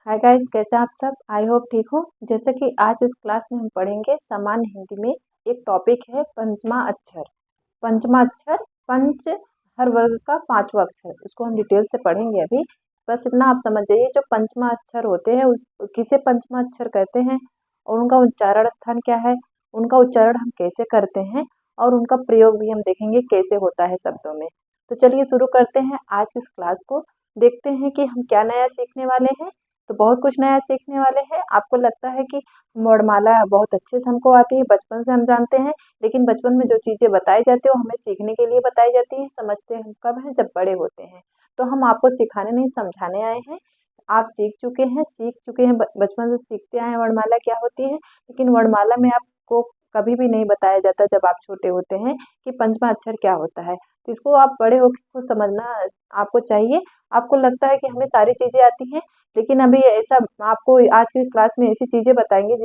Hi guys, कैसे हैं आप सब। आई होप ठीक हो। जैसे कि आज इस क्लास में हम पढ़ेंगे सामान्य हिंदी में। एक टॉपिक है पंचमा अक्षर। पंचमा अक्षर, पंच हर वर्ग का पांचवा अक्षर, उसको हम डिटेल से पढ़ेंगे अभी। बस इतना आप समझ जाइए, जो पंचमा अक्षर होते हैं उस किसे पंचमा अक्षर कहते हैं और उनका उच्चारण स्थान क्या है, उनका उच्चारण हम कैसे करते हैं और उनका प्रयोग भी हम देखेंगे कैसे होता है शब्दों में। तो चलिए शुरू करते हैं आज इस क्लास को। देखते हैं कि हम क्या नया सीखने वाले हैं। तो बहुत कुछ नया सीखने वाले हैं। आपको लगता है कि वर्णमाला बहुत अच्छे से हमको आती है, बचपन से हम जानते हैं, लेकिन बचपन में जो चीज़ें बताई जाती है वो हमें सीखने के लिए बताई जाती हैं। समझते हम कब हैं, जब बड़े होते हैं। तो हम आपको सिखाने नहीं समझाने आए हैं। आप सीख चुके हैं, बचपन से सीखते आए हैं वर्णमाला क्या होती है। लेकिन वर्णमाला में आपको कभी भी नहीं बताया जाता जब आप छोटे होते हैं कि पंचमा अक्षर क्या होता है। तो इसको आप बड़े होकर खुद समझना आपको चाहिए। आपको लगता है कि हमें सारी चीज़ें आती हैं, लेकिन अभी ऐसा आपको आज की क्लास में ऐसी चीज़ें बताएंगे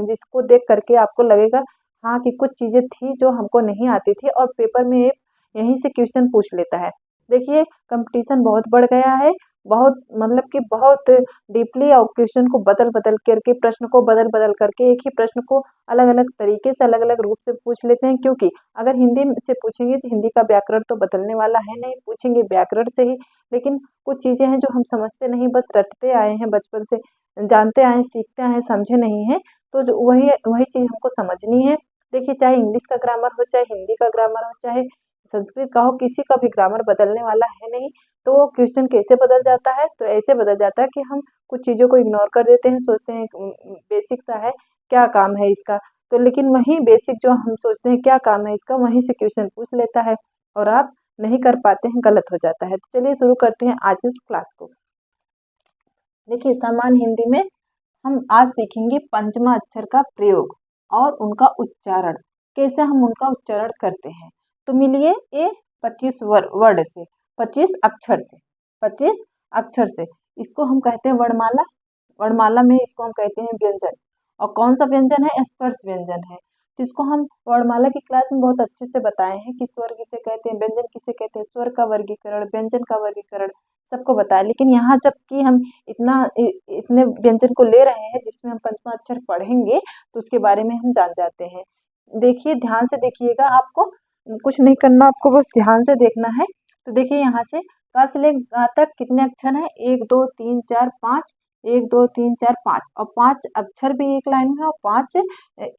जिसको देख करके आपको लगेगा हाँ कि कुछ चीज़ें थी जो हमको नहीं आती थी और पेपर में यहीं से क्वेश्चन पूछ लेता है। देखिए, कंपटीशन बहुत बढ़ गया है। बहुत मतलब कि बहुत डीपली और क्वेश्चन को बदल बदल करके, प्रश्न को बदल बदल करके एक ही प्रश्न को अलग अलग तरीके से, अलग अलग रूप से पूछ लेते हैं। क्योंकि अगर हिंदी से पूछेंगे तो हिंदी का व्याकरण तो बदलने वाला है नहीं, पूछेंगे व्याकरण से ही। लेकिन कुछ चीज़ें हैं जो हम समझते नहीं, बस रटते आए हैं बचपन से, जानते आए हैं, सीखते आए हैं, समझे नहीं हैं। तो जो वही वही चीज़ हमको समझनी है। देखिए, चाहे इंग्लिश का ग्रामर हो, चाहे हिंदी का ग्रामर हो, चाहे संस्कृत का हो, किसी का भी ग्रामर बदलने वाला है नहीं। तो वो क्वेश्चन कैसे बदल जाता है, तो ऐसे बदल जाता है कि हम कुछ चीज़ों को इग्नोर कर देते हैं, सोचते हैं बेसिक सा है, क्या काम है इसका। तो लेकिन वही बेसिक जो हम सोचते हैं क्या काम है इसका, वहीं से क्वेश्चन पूछ लेता है और आप नहीं कर पाते हैं, गलत हो जाता है। तो चलिए शुरू करते हैं आज इस क्लास को। देखिए, सामान्य हिंदी में हम आज सीखेंगे पंचमा अक्षर का प्रयोग और उनका उच्चारण, कैसे हम उनका उच्चारण करते हैं। तो मिलिए ये 25 वर्ड से, 25 अक्षर से, 25 अक्षर से इसको हम कहते हैं वर्णमाला। वर्णमाला में इसको हम कहते हैं व्यंजन। और कौन सा व्यंजन है, स्पर्श व्यंजन है। तो इसको हम वर्णमाला की क्लास में बहुत अच्छे से बताए हैं कि स्वर किसे कहते हैं, व्यंजन किसे कहते हैं, स्वर का वर्गीकरण, व्यंजन का वर्गीकरण सबको बताया। लेकिन यहाँ जबकि हम इतने व्यंजन को ले रहे हैं जिसमें हम पंचमा अक्षर पढ़ेंगे, तो उसके बारे में हम जान जाते हैं। देखिए, ध्यान से देखिएगा, आपको कुछ नहीं करना, आपको बस ध्यान से देखना है। तो देखिए, यहाँ से क से ले ग तक कितने अक्षर हैं, 1 2 3 4 5, 1 2 3 4 5, और 5 अक्षर भी एक लाइन में, और 5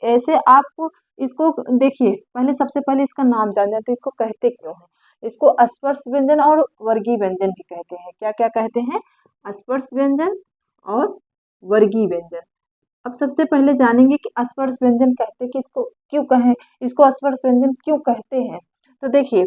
ऐसे आप इसको देखिए। पहले सबसे पहले इसका नाम जान जाते हैं, इसको कहते क्यों हैं। इसको स्पर्श व्यंजन और वर्गीय व्यंजन भी कहते हैं। क्या क्या कहते हैं, स्पर्श व्यंजन और वर्गीय व्यंजन। अब सबसे पहले जानेंगे कि स्पर्श व्यंजन कहते किसको, क्यों कहें, इसको स्पर्श व्यंजन क्यों कहते हैं। तो देखिए,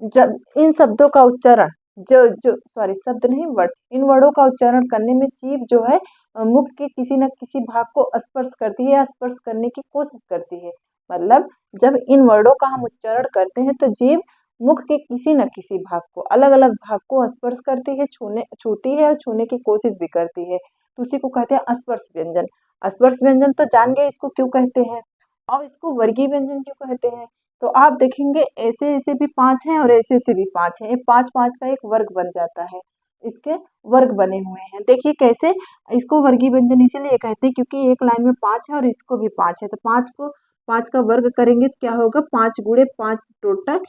जब इन शब्दों का उच्चारण, जो जो सॉरी शब्द नहीं, वर्ड, इन वर्डों का उच्चारण करने में जीभ जो है मुख के किसी न किसी भाग को स्पर्श करती है या स्पर्श करने की कोशिश करती है। मतलब जब इन वर्डों का हम उच्चारण करते हैं तो जीभ मुख के किसी न किसी भाग को, अलग अलग भाग को स्पर्श करती है, छूती है और छूने की कोशिश भी करती है। तो उसी को कहते हैं स्पर्श व्यंजन। स्पर्श व्यंजन तो जान गए इसको क्यों कहते हैं। और इसको वर्गीय व्यंजन क्यों कहते हैं, तो आप देखेंगे ऐसे ऐसे भी 5 हैं और ऐसे ऐसे भी 5 हैं। ये 5 5 का एक वर्ग बन जाता है, इसके वर्ग बने हुए हैं। देखिए कैसे, इसको वर्गीय व्यंजन इसीलिए कहते हैं क्योंकि एक लाइन में 5 है और इसको भी 5 है। तो 5 का वर्ग करेंगे तो क्या होगा, 5 गुणे 5 टोटल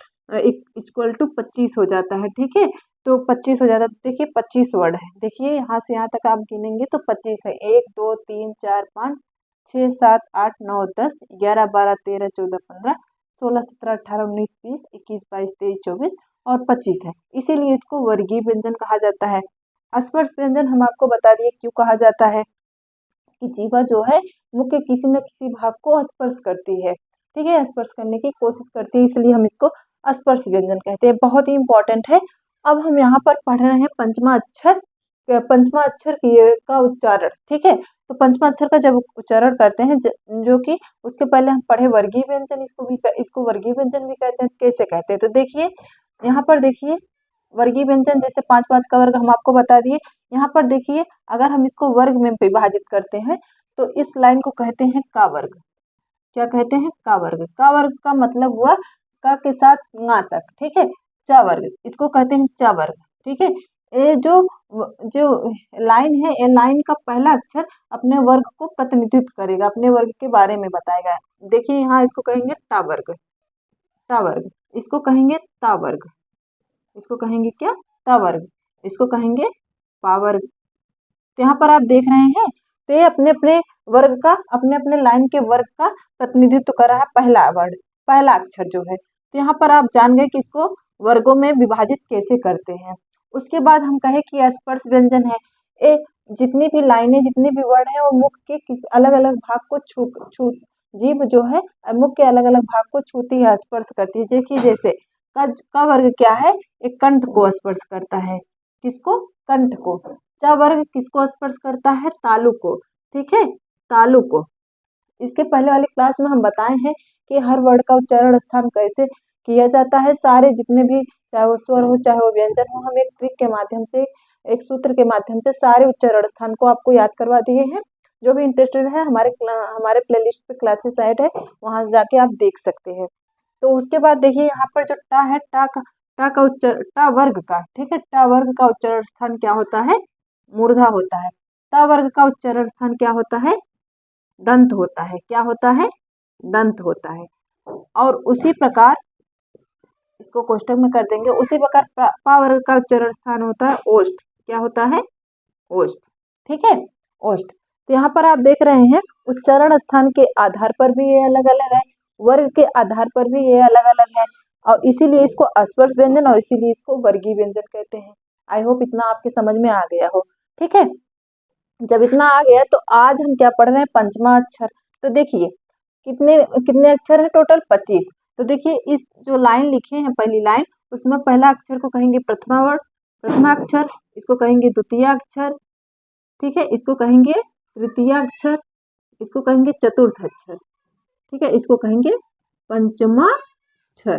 इक्वल टू 25 हो जाता है। ठीक है, तो 25 हो जाता है। तो देखिए 25 वर्ड है। देखिए यहाँ से यहाँ तक आप गिनेंगे तो 25 है। 1 2 3 4 5 6 7 8 9 10 11 12 13 14 15 16 17 18 19 20 21 22 23 24 और 25 है। इसीलिए इसको वर्गीय व्यंजन कहा जाता है। स्पर्श व्यंजन हम आपको बता दिए क्यों कहा जाता है, कि जीवा जो है मुख के किसी न किसी भाग को स्पर्श करती है। ठीक है, स्पर्श करने की कोशिश करती है, इसलिए हम इसको स्पर्श व्यंजन कहते हैं। बहुत ही इंपॉर्टेंट है। अब हम यहाँ पर पढ़ रहे हैं पंचमा अक्षर, का उच्चारण। ठीक है, तो पंचमा अक्षर का जब उच्चारण करते हैं, जो कि उसके पहले हम पढ़े वर्गीय व्यंजन, इसको वर्गीय व्यंजन भी कहते हैं। कैसे कहते हैं, तो देखिए यहाँ पर देखिए, वर्गीय व्यंजन जैसे 5 5 का वर्ग हम आपको बता दिए। यहाँ पर देखिए, अगर हम इसको वर्ग में विभाजित करते हैं तो इस लाइन को कहते हैं का वर्ग। क्या कहते हैं, का वर्ग। का वर्ग का मतलब हुआ का के साथ ना तक। ठीक है, चा वर्ग, इसको कहते हैं चा वर्ग। ठीक है, ये जो जो लाइन है, ये लाइन का पहला अक्षर अपने वर्ग को प्रतिनिधित्व करेगा, अपने वर्ग के बारे में बताएगा। देखिए यहाँ इसको कहेंगे टा वर्ग, टा वर्ग, इसको कहेंगे ता वर्ग, इसको कहेंगे क्या, ता वर्ग, इसको कहेंगे पा वर्ग। तो यहाँ पर आप देख रहे हैं, तो ये अपने अपने वर्ग का, अपने अपने लाइन के वर्ग का प्रतिनिधित्व कर रहा है पहला वर्ड, पहला अक्षर जो है। तो यहाँ पर आप जान गए कि इसको वर्गों में विभाजित कैसे करते हैं। उसके बाद हम कहें कि स्पर्श व्यंजन है, ये जितनी भी लाइनें, जितने भी वर्ड है, वो मुख के किसी अलग अलग भाग को छू जीभ जो है मुख के अलग अलग भाग को छूती है, स्पर्श करती है। जैसे का वर्ग क्या है, एक कंठ को स्पर्श करता है, किसको, कंठ को। च वर्ग किसको स्पर्श करता है, तालु को, ठीक है, तालु को। इसके पहले वाली क्लास में हम बताए हैं कि हर वर्ड का उच्चारण स्थान कैसे किया जाता है। सारे जितने भी, चाहे वो स्वर हो चाहे वो व्यंजन हो, हम एक ट्रिक के माध्यम से, एक सूत्र के माध्यम से सारे उच्चारण स्थान को आपको याद करवा दिए हैं। जो भी इंटरेस्टेड है, हमारे प्लेलिस्ट पे क्लासेस ऐड है, वहां जाके आप देख सकते हैं। तो उसके बाद देखिए यहाँ पर जो टा है, टा का उच्चारण, टा वर्ग का, ठीक है, टा वर्ग का उच्चारण स्थान क्या होता है, मूर्धा होता है। टा वर्ग का उच्चारण स्थान क्या होता है, दंत होता है। क्या होता है, दंत होता है। और उसी प्रकार इसको कोष्ठक में कर देंगे। उसी प्रकार पा वर्ग का उच्चारण स्थान होता है ओष्ठ। क्या होता है, ओष्ठ, ठीक है, ओष्ठ। तो यहाँ पर आप देख रहे हैं उच्चारण स्थान के आधार पर भी ये अलग अलग है, वर्ग के आधार पर भी ये अलग अलग है, और इसीलिए इसको स्पर्श व्यंजन और इसीलिए इसको वर्गीय व्यंजन कहते हैं। आई होप इतना आपके समझ में आ गया हो, ठीक है। जब इतना आ गया तो आज हम क्या पढ़ रहे हैं, पंचमा अक्षर। तो देखिए कितने कितने अक्षर है, टोटल 25। तो देखिए इस जो लाइन लिखे हैं, पहली लाइन, उसमें पहला अक्षर को कहेंगे प्रथमा वर्ड, प्रथमा अक्षर, इसको कहेंगे द्वितीय अक्षर, ठीक है, इसको कहेंगे तृतीय अक्षर, इसको कहेंगे चतुर्थ अक्षर, ठीक है, इसको कहेंगे पंचमा अक्षर,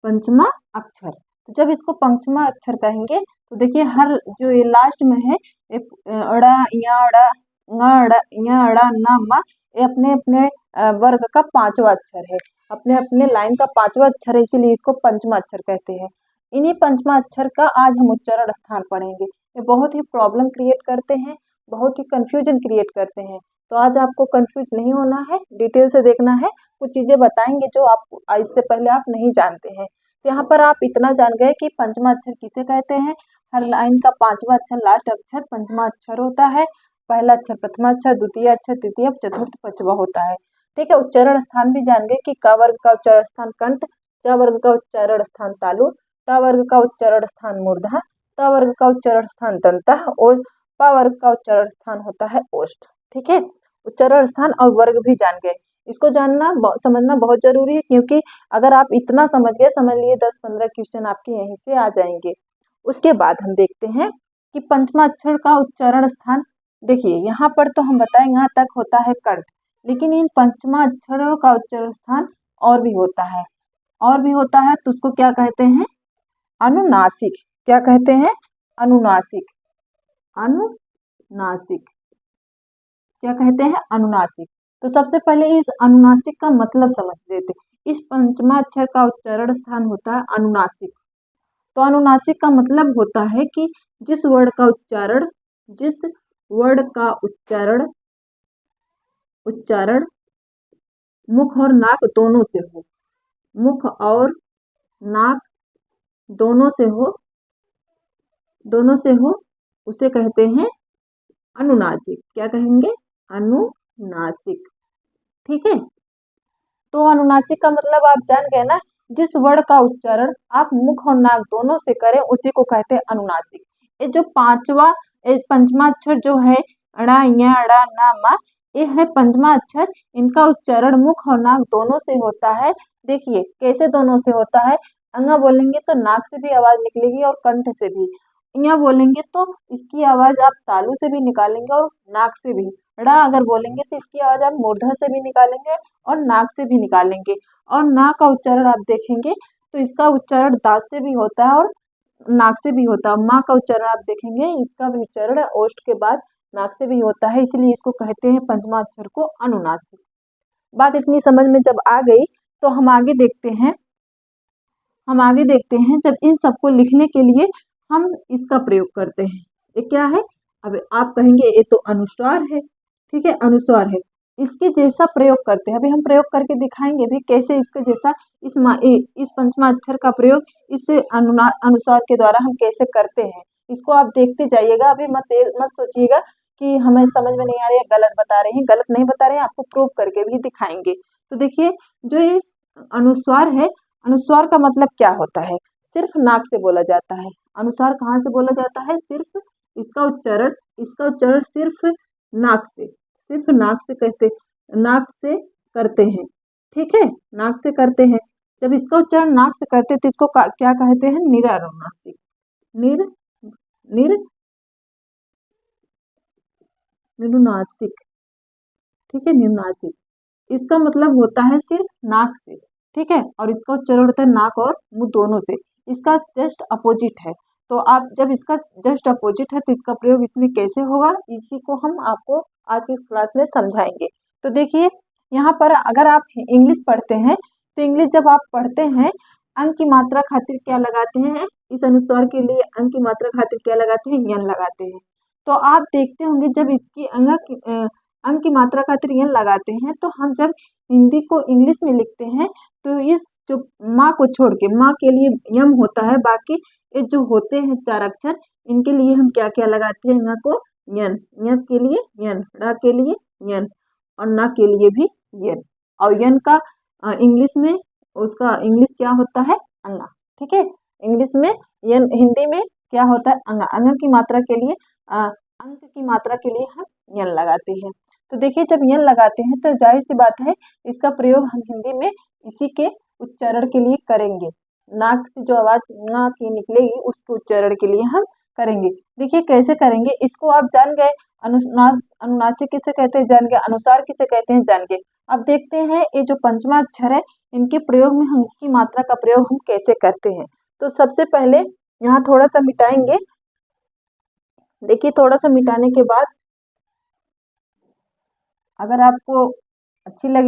पंचमा अक्षर। तो जब इसको पंचमा अक्षर कहेंगे तो देखिए हर जो ये लास्ट में है, अड़ा, या अड़ा, अड़ा, या अड़ा, ना, मा, ये अपने अपने वर्ग का पांचवा अक्षर है, अपने अपने लाइन का पांचवा अक्षर है, इसीलिए इसको पंचमा अक्षर कहते हैं। इन्हीं पंचमा अक्षर का आज हम उच्चारण स्थान पढ़ेंगे। ये बहुत ही प्रॉब्लम क्रिएट करते हैं, बहुत ही कंफ्यूजन क्रिएट करते हैं। तो आज आपको कंफ्यूज नहीं होना है, डिटेल से देखना है, कुछ चीजें बताएंगे जो आप इससे पहले आप नहीं जानते हैं। तो यहाँ पर आप इतना जान गए कि पंचमा अक्षर किसे कहते हैं। हर लाइन का पांचवा अक्षर, लास्ट अक्षर पंचमा अक्षर होता है। पहला अक्षर प्रथमा अक्षर, द्वितीय अक्षर, तृतीय, चतुर्थ, पंचमा होता है, ठीक है। उच्चारण स्थान भी जान गए कि क वर्ग का उच्चारण स्थान कंठ, च वर्ग का उच्चारण स्थान तालु, ट वर्ग का उच्चारण स्थान मूर्धा, त वर्ग का उच्चारण स्थान दंता और पा वर्ग का उच्चारण स्थान होता है ओष्ठ, ठीक है। उच्चारण स्थान और वर्ग भी जान गए। इसको जानना समझना बहुत जरूरी है, क्योंकि अगर आप इतना समझ गए, समझ लिए 10-15 क्वेश्चन आपके यहीं से आ जाएंगे। उसके बाद हम देखते हैं कि पंचमा अक्षर का उच्चारण स्थान। देखिए यहाँ पर तो हम बताएं यहाँ तक होता है कंठ, लेकिन इन पंचमा अक्षरों का उच्चारण स्थान और भी होता है, और भी होता है। तो उसको क्या कहते हैं, अनुनासिक। क्या कहते हैं, अनुनासिक, अनुनासिक, क्या कहते हैं, अनुनासिक। तो सबसे पहले इस अनुनासिक का मतलब समझ लेते। इस पंचमा अक्षर का उच्चारण स्थान होता है अनुनासिक। तो अनुनासिक का मतलब होता है कि जिस वर्ड का उच्चारण, जिस वर्ड का उच्चारण उच्चारण मुख और नाक दोनों से हो, मुख और नाक दोनों से हो, दोनों से हो, उसे कहते हैं अनुनासिक। क्या कहेंगे, अनुनासिक, ठीक है। तो अनुनासिक का मतलब आप जान गए ना, जिस वर्ड का उच्चारण आप मुख और नाक दोनों से करें उसी को कहते हैं अनुनासिक। ये जो पंचमा अक्षर जो है अड़ा, या, अड़ा, ना, मा, ये है पंचमा अक्षर। इनका उच्चारण मुख और नाक दोनों से होता है। देखिए कैसे दोनों से होता है, अंगा बोलेंगे तो नाक से भी आवाज निकलेगी और कंठ से भी। या बोलेंगे तो इसकी आवाज आप तालू से भी निकालेंगे और नाक से भी। ड़ा अगर बोलेंगे तो इसकी आवाज आप मूर्धा से भी निकालेंगे और नाक से भी निकालेंगे। और ना का उच्चारण आप देखेंगे तो इसका उच्चारण दांत से भी होता है और नाक से भी होता है। माँ का उच्चारण आप देखेंगे, इसका भी उच्चारण ओष्ठ के बाद नाक से भी होता है, इसलिए इसको कहते हैं पंचमा अक्षर को अनुनासिक। बात इतनी समझ में जब आ गई तो हम आगे देखते हैं। जब इन सबको लिखने के लिए हम इसका प्रयोग करते हैं। ये क्या है? अब आप कहेंगे ये तो अनुस्वार है, ठीक है, अनुस्वार है, इसके जैसा प्रयोग करते हैं। अभी हम प्रयोग करके दिखाएंगे भी कैसे इसके जैसा इस पंचमा अक्षर का प्रयोग इस अनुस्वार के द्वारा हम कैसे करते हैं। इसको आप देखते जाइएगा, अभी मत सोचिएगा कि हमें समझ में नहीं आ रही है, गलत बता रहे हैं। गलत नहीं बता रहे हैं, आपको प्रूव करके भी दिखाएंगे। तो देखिए, जो ये अनुस्वार है, अनुस्वार का मतलब क्या होता है? सिर्फ नाक से बोला जाता है। अनुस्वार कहाँ से बोला जाता है? सिर्फ इसका उच्चारण सिर्फ नाक से करते हैं, ठीक है, नाक से करते हैं। जब इसका उच्चारण नाक से करते हैं तो इसको क्या कहते हैं? निरानुनासिक। निरुनासिक, ठीक है, निरुनासिक। इसका मतलब होता है सिर्फ नाक से, ठीक है, और इसका उच्चारण होता है नाक और मुंह दोनों से। इसका जस्ट अपोजिट है। तो आप जब इसका जस्ट अपोजिट है तो इसका प्रयोग इसमें कैसे होगा, इसी को हम आपको आज की क्लास में समझाएंगे। तो देखिए, यहाँ पर अगर आप इंग्लिश पढ़ते हैं तो इंग्लिश जब आप पढ़ते हैं, अंक की मात्रा खातिर क्या लगाते हैं? इस अनुस्वार के लिए अंक की मात्रा खातिर क्या लगाते हैं? यन लगाते हैं। तो आप देखते होंगे जब इसकी अंक की मात्रा खातिर यन लगाते हैं, तो हम जब हिंदी को इंग्लिश में लिखते हैं तो इस जो माँ को छोड़ के, माँ के लिए यम होता है, बाकी ये जो होते हैं चार अक्षर, इनके लिए हम क्या क्या लगाते हैं? न को यन, य के लिए यन, ड़ के लिए यन, और न के लिए भी यन। और यन का इंग्लिश में उसका इंग्लिश क्या होता है? अंगा, ठीक है। इंग्लिश में यन, हिंदी में क्या होता है? अंगा। अंगा की मात्रा के लिए अंक की मात्रा के लिए हम यन लगाते हैं। तो देखिए, जब यन लगाते हैं तो जाहिर सी बात है इसका प्रयोग हम हिंदी में इसी के उच्चारण के लिए करेंगे। नाक से जो आवाज ना की निकलेगी उसके उच्चारण के लिए हम करेंगे। देखिए कैसे करेंगे, इसको आप जान गए। अनुनासिक किसे कहते हैं? जान गए। अनुसार किसे कहते हैं? जान गए। अब देखते हैं ये जो पंचमा अक्षर है, इनके प्रयोग में हम की मात्रा का प्रयोग हम कैसे करते हैं। तो सबसे पहले यहाँ थोड़ा सा मिटाएंगे। देखिए, थोड़ा सा मिटाने के बाद अगर आपको अच्छी लग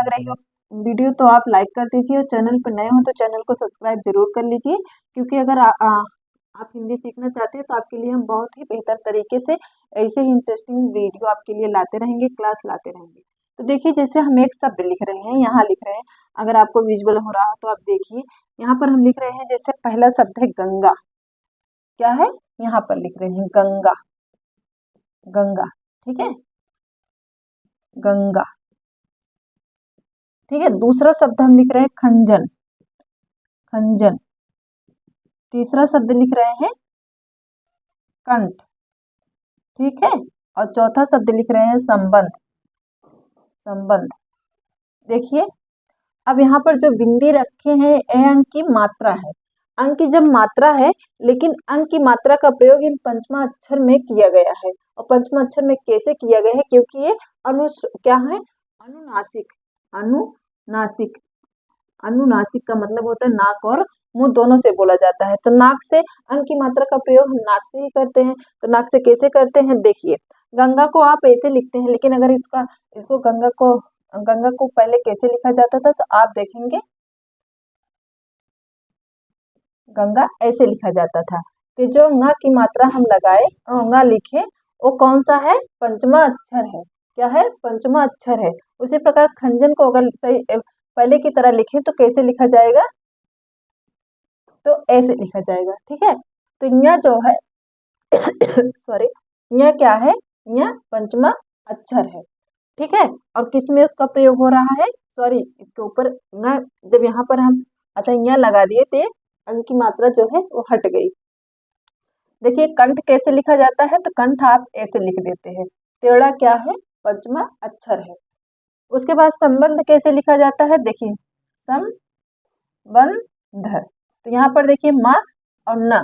रही हो वीडियो तो आप लाइक कर दीजिए, और चैनल पर नए हो तो चैनल को सब्सक्राइब जरूर कर लीजिए, क्योंकि अगर आप हिंदी सीखना चाहते हैं तो आपके लिए हम बहुत ही बेहतर तरीके से ऐसे ही इंटरेस्टिंग वीडियो आपके लिए लाते रहेंगे, क्लास लाते रहेंगे। तो देखिए, जैसे हम एक शब्द लिख रहे हैं, यहाँ लिख रहे हैं, अगर आपको विजुअल हो रहा हो तो आप देखिए, यहाँ पर हम लिख रहे हैं, जैसे पहला शब्द है गंगा। क्या है? यहाँ पर लिख रहे हैं गंगा, गंगा, ठीक है, गंगा, ठीक है। दूसरा शब्द हम लिख रहे हैं खंजन, खंजन। तीसरा शब्द लिख रहे हैं कंठ, ठीक है, और चौथा शब्द लिख रहे हैं संबंध, संबंध। देखिए, अब यहाँ पर जो बिंदी रखे हैं ये अंक की मात्रा है। अंक की जब मात्रा है, लेकिन अंक की मात्रा का प्रयोग इन पंचमा अक्षर में किया गया है। और पंचमा अक्षर में कैसे किया गया है? क्योंकि ये क्या है? अनुनासिक, अनुनासिक। अनुनासिक का मतलब होता है नाक और मुंह दोनों से बोला जाता है। तो नाक से अंक की मात्रा का प्रयोग हम नाक से ही करते हैं। तो नाक से कैसे करते हैं? देखिए, गंगा को आप ऐसे लिखते हैं, लेकिन अगर इसको गंगा को पहले कैसे लिखा जाता था तो आप देखेंगे, गंगा ऐसे लिखा जाता था। कि जो ङ की मात्रा हम लगाए और ङ लिखे, वो कौन सा है? पंचमा अक्षर है। क्या है? पंचमा अक्षर है। उसी प्रकार खंजन को अगर सही पहले की तरह लिखे तो कैसे लिखा जाएगा? तो ऐसे लिखा जाएगा, ठीक है। तो ञ जो है सॉरी, ञ क्या है? ञ पंचमा अक्षर है, ठीक है। और किस में उसका प्रयोग हो रहा है? सॉरी, इसके ऊपर ङ, जब यहाँ पर हम अच्छा ञ लगा दिए तो अंक की मात्रा जो है वो हट गई। देखिए, कंठ कैसे लिखा जाता है? तो कंठ आप ऐसे लिख देते हैं, टेढ़ा क्या है? पंचमा अक्षर है। उसके बाद संबंध कैसे लिखा जाता है? देखिए, संबंध। तो यहाँ पर देखिए, म और न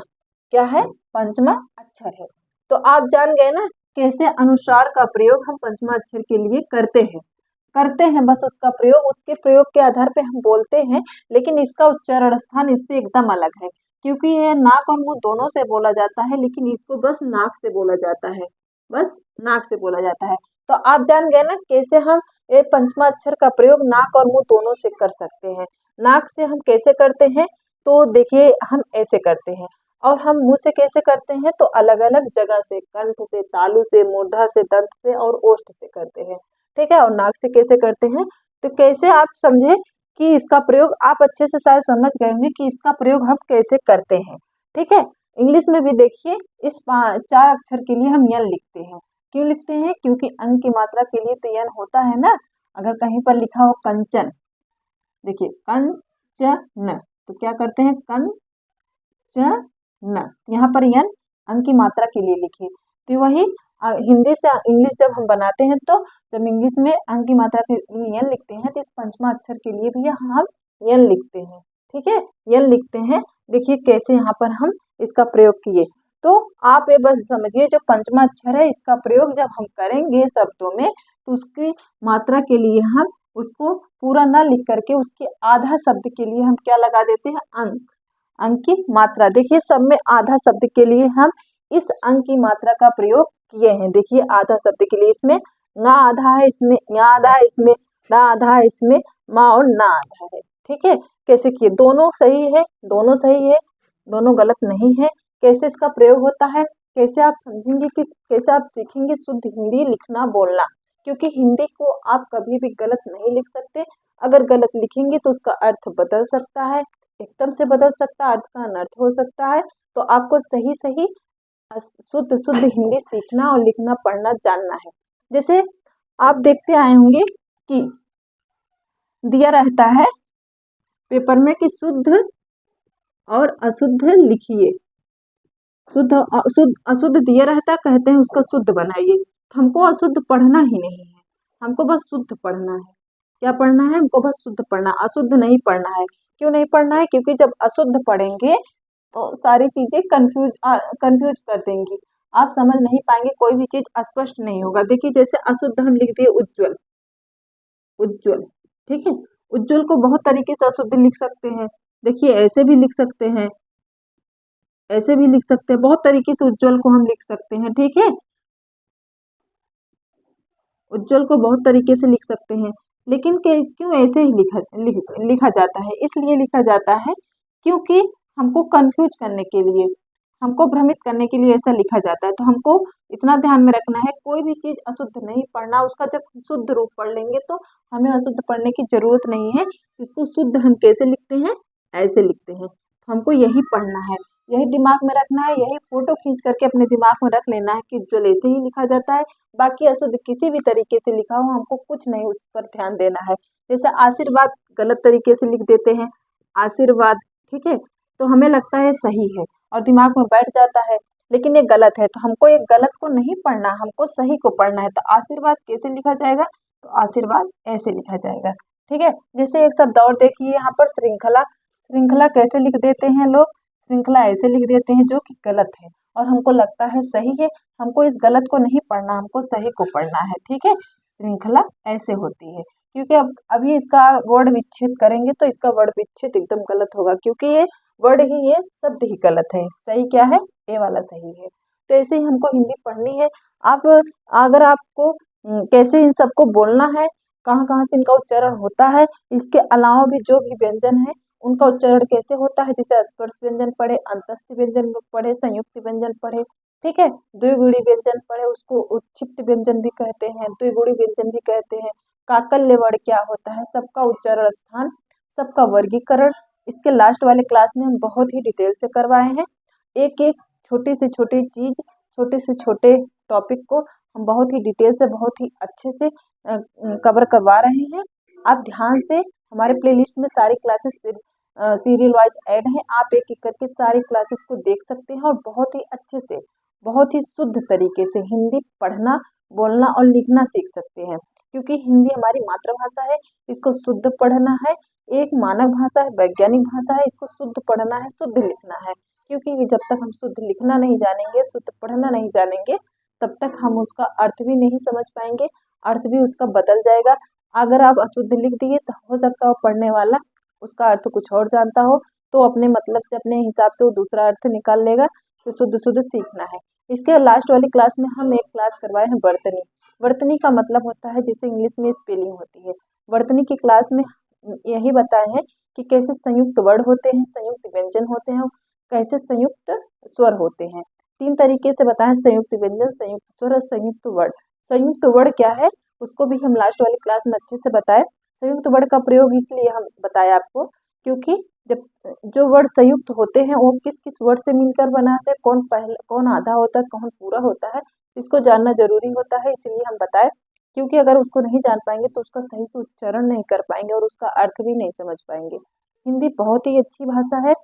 क्या है? पंचमा अक्षर है। तो आप जान गए ना कैसे अनुस्वार का प्रयोग हम पंचमा अक्षर के लिए करते हैं। बस उसका प्रयोग, उसके प्रयोग के आधार पे हम बोलते हैं, लेकिन इसका उच्चारण स्थान इससे एकदम अलग है, क्योंकि यह नाक और मुंह दोनों से बोला जाता है, लेकिन इसको बस नाक से बोला जाता है, बस नाक से बोला जाता है। तो आप जान गए ना कैसे हम ये पंचमा अक्षर का प्रयोग नाक और मुंह दोनों से कर सकते हैं। नाक से हम कैसे करते हैं? तो देखिए, हम ऐसे करते हैं। और हम मुंह से कैसे करते हैं, तो अलग अलग जगह से, कंठ से, तालु से, मूर्धा से, दंत से और ओष्ठ से करते हैं, ठीक है। और नाक से कैसे करते हैं, तो कैसे आप समझे कि इसका प्रयोग आप अच्छे से शायद समझ गए होंगे कि इसका प्रयोग हम कैसे करते हैं, ठीक है। इंग्लिश में भी देखिए इस 4 अक्षर के लिए हम यन लिखते हैं। क्यों लिखते हैं, क्योंकि अंक की मात्रा के लिए तो यन होता है ना। अगर कहीं पर लिखा हो कंचन, देखिए कंचन, तो क्या करते हैं, कंचन, यहाँ पर यन अंक की मात्रा के लिए लिखिए। तो वही हिंदी से इंग्लिश जब हम बनाते हैं, तो जब इंग्लिश में अंक की मात्रा के लिए यन लिखते हैं, तो इस पंचमा अक्षर के लिए भी हम यन लिखते हैं, ठीक है, यन लिखते हैं। देखिए कैसे यहाँ पर हम इसका प्रयोग किए। तो आप ये बस समझिए, जो पंचमा अक्षर है इसका प्रयोग जब हम करेंगे शब्दों में, तो उसकी मात्रा के लिए हम उसको पूरा ना लिख करके उसके आधा शब्द के लिए हम क्या लगा देते हैं, अंक, अंक की मात्रा। देखिए सब में आधा शब्द के लिए हम इस अंक की मात्रा का प्रयोग किए हैं। देखिए आधा शब्द के लिए इसमें ना आधा है, इसमें या आधा है, इसमें ना आधा है, इसमें माँ और ना आधा है, ठीक है। कैसे किए, दोनों सही है, दोनों सही है, दोनों गलत नहीं है। कैसे इसका प्रयोग होता है, कैसे आप समझेंगे कि कैसे आप सीखेंगे शुद्ध हिंदी लिखना बोलना, क्योंकि हिंदी को आप कभी भी गलत नहीं लिख सकते। अगर गलत लिखेंगे तो उसका अर्थ बदल सकता है, एकदम से बदल सकता है, अर्थ का अनर्थ हो सकता है। तो आपको सही सही शुद्ध शुद्ध हिंदी सीखना और लिखना पढ़ना जानना है। जैसे आप देखते आए होंगे कि दिया रहता है पेपर में कि शुद्ध और अशुद्ध लिखिए, शुद्ध अशुद्ध, अशुद्ध दिया रहता है, कहते हैं उसको शुद्ध बनाइए। तो हमको अशुद्ध पढ़ना ही नहीं है, हमको बस शुद्ध पढ़ना है। क्या पढ़ना है, हमको बस शुद्ध पढ़ना, अशुद्ध नहीं पढ़ना है। क्यों नहीं पढ़ना है, क्योंकि जब अशुद्ध पढ़ेंगे तो सारी चीजें कंफ्यूज कर देंगी, आप समझ नहीं पाएंगे, कोई भी चीज स्पष्ट नहीं होगा। देखिए जैसे अशुद्ध हम लिख दिए उज्ज्वल, उज्ज्वल, ठीक है। उज्ज्वल को बहुत तरीके से अशुद्ध लिख सकते हैं। देखिए ऐसे भी लिख सकते हैं, ऐसे भी लिख सकते हैं, बहुत तरीके से उज्ज्वल को हम लिख सकते हैं, ठीक है। उज्ज्वल को बहुत तरीके से लिख सकते हैं, लेकिन क्यों ऐसे ही लिखा जाता है, इसलिए लिखा जाता है क्योंकि हमको कंफ्यूज करने के लिए, हमको भ्रमित करने के लिए ऐसा लिखा जाता है। तो हमको इतना ध्यान में रखना है, कोई भी चीज अशुद्ध नहीं पढ़ना, उसका जब शुद्ध रूप पढ़ लेंगे तो हमें अशुद्ध पढ़ने की जरूरत नहीं है। इसको शुद्ध हम कैसे लिखते हैं, ऐसे लिखते हैं। तो हमको यही पढ़ना है, यही दिमाग में रखना है, यही फोटो खींच करके अपने दिमाग में रख लेना है कि उज्ज्वल ऐसे ही लिखा जाता है। बाकी अशुद्ध किसी भी तरीके से लिखा हो, हमको कुछ नहीं उस पर ध्यान देना है। जैसे आशीर्वाद गलत तरीके से लिख देते हैं, आशीर्वाद, ठीक है, तो हमें लगता है सही है और दिमाग में बैठ जाता है, लेकिन ये गलत है। तो हमको ये गलत को नहीं पढ़ना, हमको सही को पढ़ना है। तो आशीर्वाद कैसे लिखा जाएगा, तो आशीर्वाद ऐसे लिखा जाएगा, ठीक है। जैसे एक शब्द और देखिए यहाँ पर, श्रृंखला, श्रृंखला कैसे लिख देते हैं लोग, श्रृंखला ऐसे लिख देते हैं, जो कि गलत है और हमको लगता है सही है। हमको इस गलत को नहीं पढ़ना, हमको सही को पढ़ना है, ठीक है। श्रृंखला ऐसे होती है, क्योंकि अब अभी इसका वर्ड विच्छेद करेंगे तो इसका वर्ड विच्छेद एकदम गलत होगा, क्योंकि ये वर्ड ही, ये शब्द ही गलत है। सही क्या है, ए वाला सही है। तो ऐसे ही हमको हिंदी पढ़नी है। आप अगर आपको कैसे इन सबको बोलना है, कहाँ कहाँ से इनका उच्चारण होता है, इसके अलावा भी जो भी व्यंजन है उनका उच्चारण कैसे होता है, जैसे स्पर्श व्यंजन पढ़े, अंतस्थ व्यंजन पढ़े, संयुक्त व्यंजन पढ़े, ठीक है, द्विगुणी व्यंजन पढ़े, उसको उत्क्षिप्त व्यंजन भी कहते हैं, द्विगुणी व्यंजन भी कहते हैं। काकल्य वर्ण क्या होता है, सबका उच्चारण स्थान, सबका वर्गीकरण, इसके लास्ट वाले क्लास में हम बहुत ही डिटेल से करवाए हैं। एक एक छोटी से छोटी चीज, छोटे से छोटे टॉपिक को हम बहुत ही डिटेल से, बहुत ही अच्छे से कवर करवा रहे हैं। आप ध्यान से, हमारे प्लेलिस्ट में सारी क्लासेस सीरियल वाइज ऐड हैं, आप एक एक करके सारी क्लासेस को देख सकते हैं और बहुत ही अच्छे से, बहुत ही शुद्ध तरीके से हिंदी पढ़ना, बोलना और लिखना सीख सकते हैं। क्योंकि हिंदी हमारी मातृभाषा है, इसको शुद्ध पढ़ना है। एक मानव भाषा है, वैज्ञानिक भाषा है, इसको शुद्ध पढ़ना है, शुद्ध लिखना है। क्योंकि जब तक हम शुद्ध लिखना नहीं जानेंगे, शुद्ध पढ़ना नहीं जानेंगे, तब तक हम उसका अर्थ भी नहीं समझ पाएंगे, अर्थ भी उसका बदल जाएगा। अगर आप अशुद्ध लिख दिए तो हो सकता है पढ़ने वाला उसका अर्थ कुछ और जानता हो, तो अपने मतलब से, अपने हिसाब से वो दूसरा अर्थ निकाल लेगा। तो शुद्ध शुद्ध सीखना है। इसके लास्ट वाली क्लास में हम एक क्लास करवाए हैं वर्तनी। वर्तनी का मतलब होता है, जैसे इंग्लिश में स्पेलिंग होती है, वर्तनी की क्लास में यही बताए हैं कि कैसे संयुक्त वर्ड होते हैं, संयुक्त व्यंजन होते हैं, कैसे संयुक्त स्वर होते हैं। 3 तरीके से बताएं, संयुक्त व्यंजन, संयुक्त स्वर और संयुक्त वर्ण। संयुक्त वर्ण क्या है उसको भी हम लास्ट वाली क्लास में अच्छे से बताए। संयुक्त वर्ण का प्रयोग इसलिए हम बताया आपको क्योंकि जब जो वर्ड संयुक्त होते हैं वो किस किस वर्ड से मिलकर बनाते हैं, कौन पहले कौन आधा होता है कौन पूरा होता है, इसको जानना जरूरी होता है, इसलिए हम बताए। क्योंकि अगर उसको नहीं जान पाएंगे तो उसका सही से उच्चारण नहीं कर पाएंगे और उसका अर्थ भी नहीं समझ पाएंगे। हिंदी बहुत ही अच्छी भाषा है,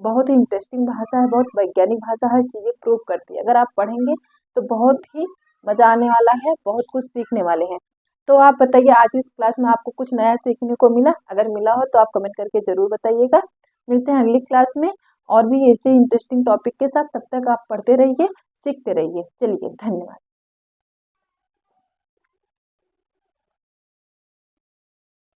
बहुत ही इंटरेस्टिंग भाषा है, बहुत वैज्ञानिक भाषा है, चीज़ें प्रूव करती है। अगर आप पढ़ेंगे तो बहुत ही मज़ा आने वाला है, बहुत कुछ सीखने वाले हैं। तो आप बताइए आज इस क्लास में आपको कुछ नया सीखने को मिला? अगर मिला हो तो आप कमेंट करके ज़रूर बताइएगा। मिलते हैं अगली क्लास में और भी ऐसे इंटरेस्टिंग टॉपिक के साथ। तब तक आप पढ़ते रहिए, सीखते रहिए। चलिए, धन्यवाद।